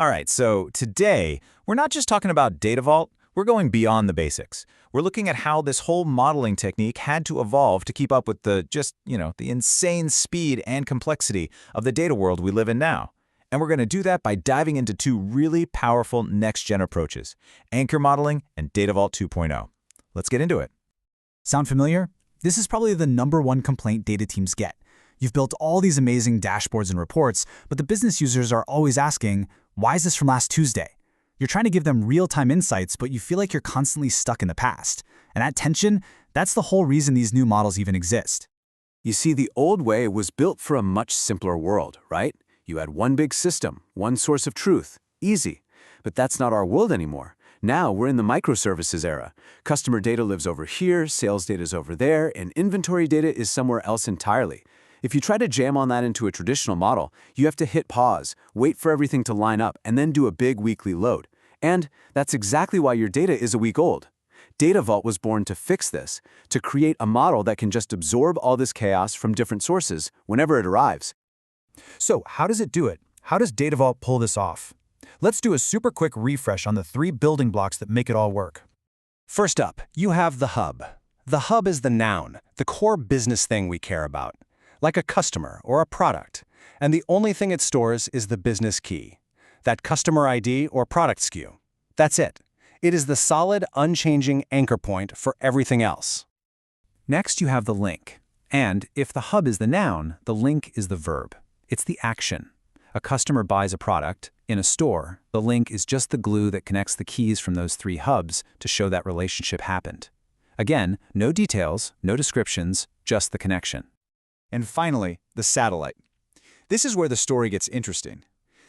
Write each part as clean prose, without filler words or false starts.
All right, so today, we're not just talking about Data Vault, we're going beyond the basics. We're looking at how this whole modeling technique had to evolve to keep up with the insane speed and complexity of the data world we live in now. And we're going to do that by diving into two really powerful next-gen approaches, Anchor Modeling and Data Vault 2.0. Let's get into it. Sound familiar? This is probably the #1 complaint data teams get. You've built all these amazing dashboards and reports, but the business users are always asking, why is this from last Tuesday? You're trying to give them real-time insights, but you feel like you're constantly stuck in the past. And that tension, that's the whole reason these new models even exist. You see, the old way was built for a much simpler world, right? You had one big system, one source of truth. Easy. But that's not our world anymore. Now we're in the microservices era. Customer data lives over here, sales data is over there, and inventory data is somewhere else entirely. If you try to jam on that into a traditional model, you have to hit pause, wait for everything to line up, and then do a big weekly load. And that's exactly why your data is a week old. Data Vault was born to fix this, to create a model that can just absorb all this chaos from different sources whenever it arrives. So how does it do it? How does Data Vault pull this off? Let's do a super quick refresh on the 3 building blocks that make it all work. First up, you have the hub. The hub is the noun, the core business thing we care about, like a customer or a product, and the only thing it stores is the business key, that customer ID or product SKU. That's it. It is the solid, unchanging anchor point for everything else. Next, you have the link. And if the hub is the noun, the link is the verb. It's the action. A customer buys a product in a store. The link is just the glue that connects the keys from those 3 hubs to show that relationship happened. Again, no details, no descriptions, just the connection. And finally, the satellite. This is where the story gets interesting.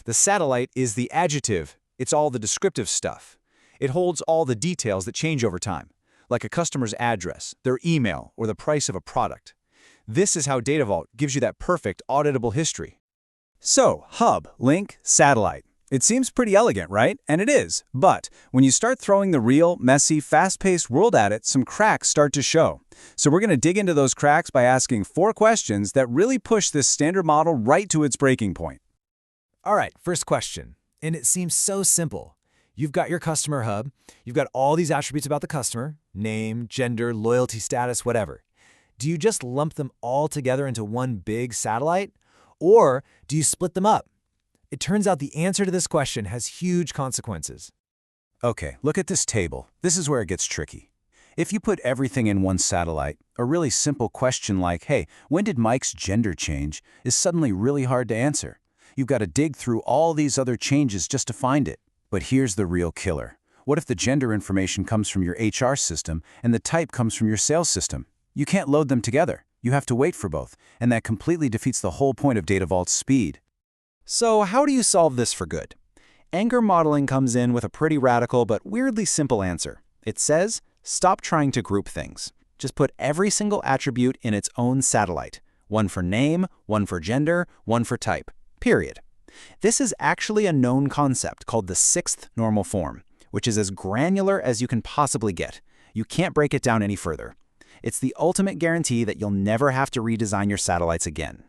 The satellite is the adjective. It's all the descriptive stuff. It holds all the details that change over time, like a customer's address, their email, or the price of a product. This is how Data Vault gives you that perfect auditable history. So, hub, link, satellite. It seems pretty elegant, right? And it is. But when you start throwing the real, messy, fast-paced world at it, some cracks start to show. So we're going to dig into those cracks by asking 4 questions that really push this standard model right to its breaking point. All right, first question. And it seems so simple. You've got your customer hub. You've got all these attributes about the customer, name, gender, loyalty status, whatever. Do you just lump them all together into one big satellite? Or do you split them up? It turns out the answer to this question has huge consequences. Okay, look at this table. This is where it gets tricky. If you put everything in one satellite, a really simple question like, hey, when did Mike's gender change, is suddenly really hard to answer. You've got to dig through all these other changes just to find it. But here's the real killer. What if the gender information comes from your HR system and the type comes from your sales system? You can't load them together. You have to wait for both, and that completely defeats the whole point of Data Vault's speed. So how do you solve this for good? Anchor modeling comes in with a pretty radical but weirdly simple answer. It says, stop trying to group things. Just put every single attribute in its own satellite. One for name, one for gender, one for type. Period. This is actually a known concept called the 6th normal form, which is as granular as you can possibly get. You can't break it down any further. It's the ultimate guarantee that you'll never have to redesign your satellites again.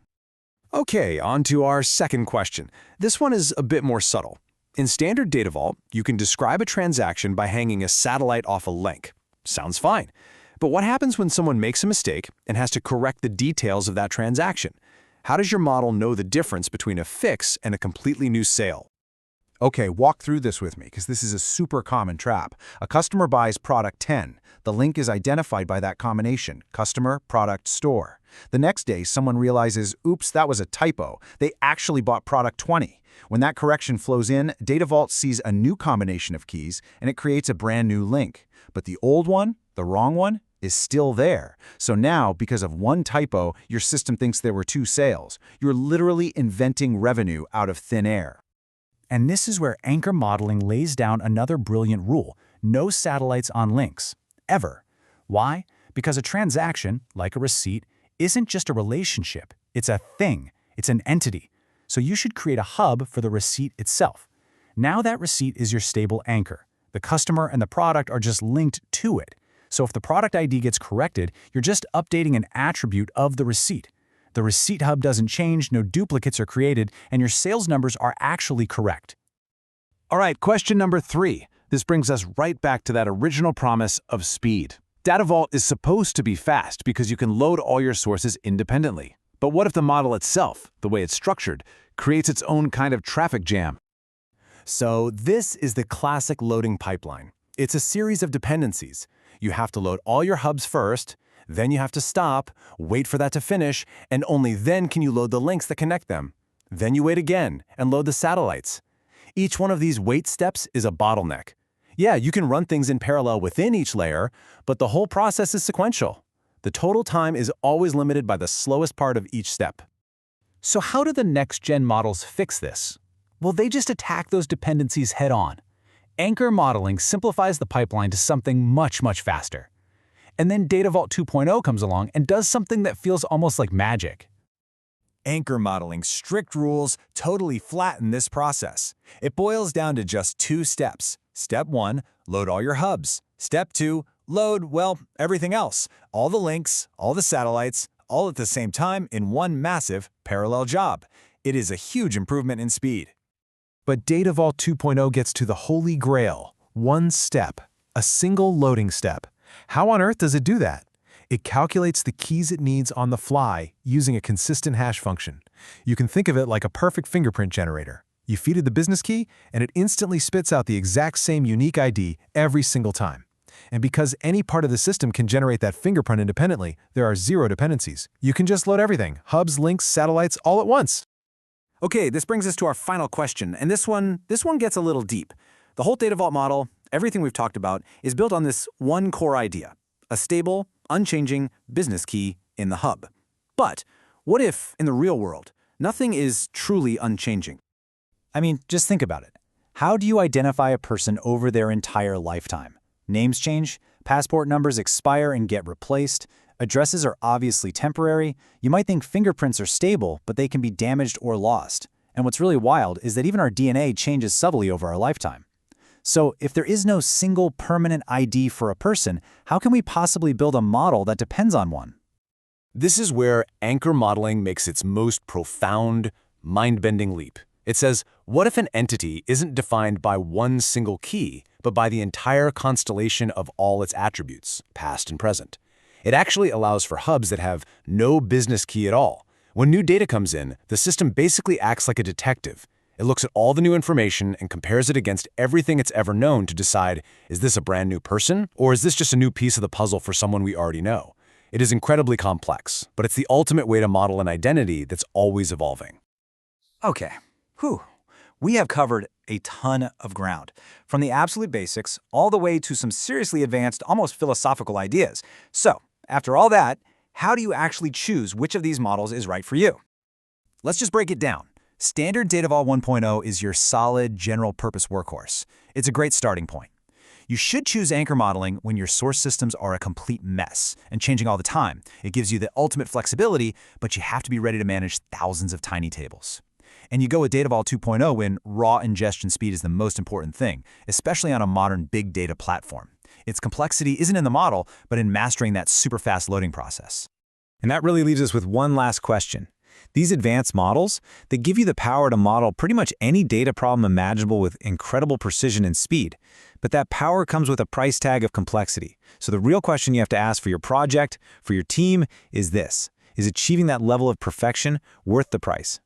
Okay, on to our second question. This one is a bit more subtle. In standard Data Vault, you can describe a transaction by hanging a satellite off a link. Sounds fine. But what happens when someone makes a mistake and has to correct the details of that transaction? How does your model know the difference between a fix and a completely new sale? Okay, walk through this with me, because this is a super common trap. A customer buys product 10. The link is identified by that combination, customer, product, store. The next day, someone realizes, oops, that was a typo. They actually bought product 20. When that correction flows in, Data Vault sees a new combination of keys, and it creates a brand new link. But the old one, the wrong one, is still there. So now, because of one typo, your system thinks there were 2 sales. You're literally inventing revenue out of thin air. And this is where anchor modeling lays down another brilliant rule: no satellites on links, ever. Why? Because a transaction, like a receipt, isn't just a relationship. It's a thing. It's an entity. So you should create a hub for the receipt itself. Now that receipt is your stable anchor. The customer and the product are just linked to it. So if the product ID gets corrected, you're just updating an attribute of the receipt. The receipt hub doesn't change, no duplicates are created, and your sales numbers are actually correct. All right, question number 3. This brings us right back to that original promise of speed. Data Vault is supposed to be fast because you can load all your sources independently. But what if the model itself, the way it's structured, creates its own kind of traffic jam? So this is the classic loading pipeline. It's a series of dependencies. You have to load all your hubs first, then you have to stop, wait for that to finish, and only then can you load the links that connect them. Then you wait again and load the satellites. Each one of these wait steps is a bottleneck. Yeah, you can run things in parallel within each layer, but the whole process is sequential. The total time is always limited by the slowest part of each step. So how do the next-gen models fix this? Well, they just attack those dependencies head-on. Anchor modeling simplifies the pipeline to something much, much faster. And then Data Vault 2.0 comes along and does something that feels almost like magic. Anchor modeling strict rules totally flatten this process. It boils down to just 2 steps. Step 1, load all your hubs. Step 2, load, well, everything else. All the links, all the satellites, all at the same time in one massive parallel job. It is a huge improvement in speed. But Data Vault 2.0 gets to the holy grail, one step, a single loading step. How on earth does it do that? It calculates the keys it needs on the fly using a consistent hash function. You can think of it like a perfect fingerprint generator. You feed it the business key, and it instantly spits out the exact same unique ID every single time. And because any part of the system can generate that fingerprint independently, there are 0 dependencies. You can just load everything, hubs, links, satellites, all at once. Okay, this brings us to our final question, and this one gets a little deep. The whole Data Vault model, everything we've talked about, is built on this one core idea, a stable, unchanging business key in the hub. But what if, in the real world, nothing is truly unchanging? I mean, just think about it. How do you identify a person over their entire lifetime? Names change, passport numbers expire and get replaced, addresses are obviously temporary. You might think fingerprints are stable, but they can be damaged or lost. And what's really wild is that even our DNA changes subtly over our lifetime. So if there is no single permanent ID for a person, how can we possibly build a model that depends on one? This is where anchor modeling makes its most profound, mind-bending leap. It says, what if an entity isn't defined by one single key, but by the entire constellation of all its attributes, past and present? It actually allows for hubs that have no business key at all. When new data comes in, the system basically acts like a detective. It looks at all the new information and compares it against everything it's ever known to decide, is this a brand new person, or is this just a new piece of the puzzle for someone we already know? It is incredibly complex, but it's the ultimate way to model an identity that's always evolving. Okay. We have covered a ton of ground, from the absolute basics all the way to some seriously advanced, almost philosophical ideas. So, after all that, how do you actually choose which of these models is right for you? Let's just break it down. Standard Data Vault 1.0 is your solid, general-purpose workhorse. It's a great starting point. You should choose anchor modeling when your source systems are a complete mess and changing all the time. It gives you the ultimate flexibility, but you have to be ready to manage thousands of tiny tables. And you go with Data Vault 2.0 when raw ingestion speed is the most important thing, especially on a modern big data platform. Its complexity isn't in the model, but in mastering that super fast loading process. And that really leaves us with one last question. These advanced models, they give you the power to model pretty much any data problem imaginable with incredible precision and speed. But that power comes with a price tag of complexity. So the real question you have to ask for your project, for your team, is this: is achieving that level of perfection worth the price?